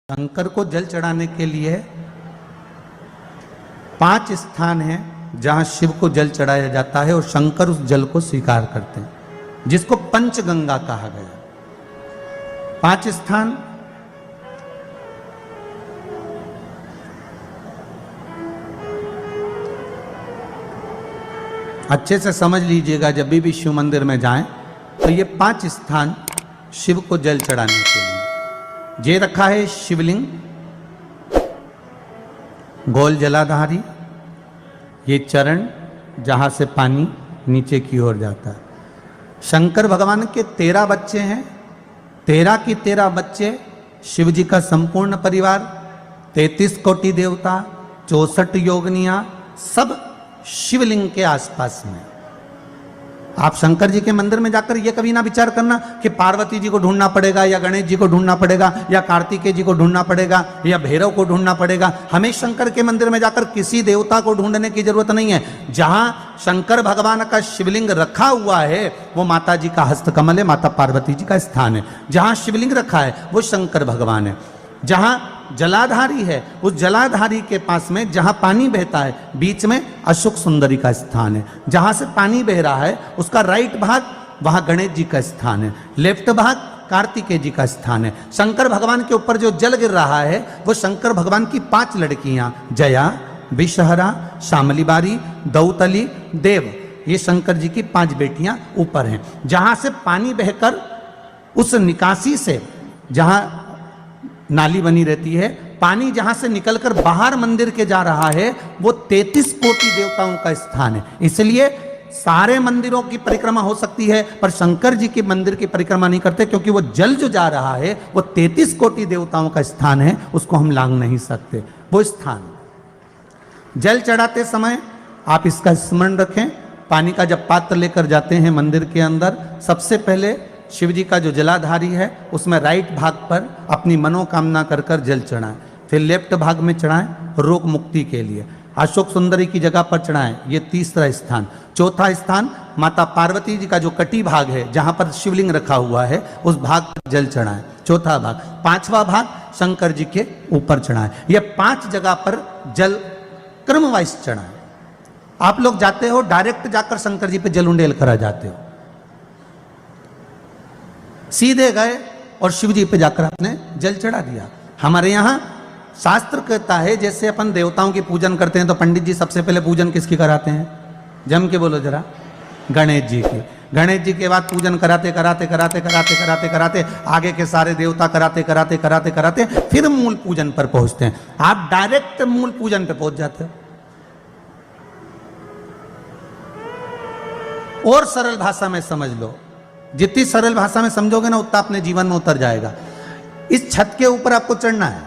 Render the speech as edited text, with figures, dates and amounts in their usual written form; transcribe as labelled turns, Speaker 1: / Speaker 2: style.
Speaker 1: शंकर को जल चढ़ाने के लिए 5 स्थान हैं जहां शिव को जल चढ़ाया जाता है और शंकर उस जल को स्वीकार करते हैं, जिसको पंचगंगा कहा गया। 5 स्थान अच्छे से समझ लीजिएगा। जब भी शिव मंदिर में जाएं तो ये 5 स्थान शिव को जल चढ़ाने के लिए ये रखा है। शिवलिंग, गोल जलाधारी, ये चरण जहां से पानी नीचे की ओर जाता है। शंकर भगवान के 13 बच्चे हैं। 13 की 13 बच्चे शिव जी का संपूर्ण परिवार, 33 कोटि देवता, 64 योगनियां, सब शिवलिंग के आसपास में। आप शंकर जी के मंदिर में जाकर यह कभी ना विचार करना कि पार्वती जी को ढूंढना पड़ेगा या गणेश जी को ढूंढना पड़ेगा या कार्तिकेय जी को ढूंढना पड़ेगा या भैरव को ढूंढना पड़ेगा। हमें शंकर के मंदिर में जाकर किसी देवता को ढूंढने की जरूरत नहीं है। जहां शंकर भगवान का शिवलिंग रखा हुआ है वो माता जी का हस्तकमल है, माता पार्वती जी का स्थान है। जहां शिवलिंग रखा है वो शंकर भगवान है। जहां जलाधारी है उस जलाधारी के पास में जहां पानी बहता है बीच में अशोक सुंदरी का स्थान है। जहां से पानी बह रहा है उसका राइट भाग वहां गणेश जी का स्थान है, लेफ्ट भाग कार्तिकेय जी का स्थान है। शंकर भगवान के ऊपर जो जल गिर रहा है वो शंकर भगवान की 5 लड़कियां जया, विषहरा, शामली बारी, दौतली, देव, ये शंकर जी की 5 बेटियां ऊपर हैं। जहां से पानी बहकर उस निकासी से, जहां नाली बनी रहती है, पानी जहां से निकलकर बाहर मंदिर के जा रहा है वो 33 कोटि देवताओं का स्थान है। इसलिए सारे मंदिरों की परिक्रमा हो सकती है पर शंकर जी के मंदिर की परिक्रमा नहीं करते, क्योंकि वो जल जो जा रहा है वो 33 कोटि देवताओं का स्थान है, उसको हम लांघ नहीं सकते। वो स्थान जल चढ़ाते समय आप इसका स्मरण रखें। पानी का जब पात्र लेकर जाते हैं मंदिर के अंदर, सबसे पहले शिव जी का जो जलाधारी है उसमें राइट भाग पर अपनी मनोकामना कर कर जल चढ़ाएं। फिर लेफ्ट भाग में चढ़ाएं रोग मुक्ति के लिए। अशोक सुंदरी की जगह पर चढ़ाएं, ये 3रा स्थान। 4था स्थान माता पार्वती जी का जो कटी भाग है जहां पर शिवलिंग रखा हुआ है उस भाग पर जल चढ़ाएं, 4था भाग। 5वां भाग शंकर जी के ऊपर चढ़ाएं। ये 5 जगह पर जल क्रमवाइज चढ़ाएं। आप लोग जाते हो डायरेक्ट जाकर शंकर जी पे जल उंडेल करा जाते हो, सीधे गए और शिव जी पे जाकर आपने जल चढ़ा दिया। हमारे यहाँ शास्त्र कहता है जैसे अपन देवताओं की पूजन करते हैं तो पंडित जी सबसे पहले पूजन किसकी कराते हैं? जम के बोलो जरा, गणेश जी की। गणेश जी के बाद पूजन कराते कराते कराते कराते कराते कराते आगे के सारे देवता कराते कराते कराते कराते फिर मूल पूजन पर पहुंचते हैं। आप डायरेक्ट मूल पूजन पे पहुंच जाते हो। और सरल भाषा में समझ लो, जितनी सरल भाषा में समझोगे ना उतना अपने जीवन में उतर जाएगा। इस छत के ऊपर आपको चढ़ना है।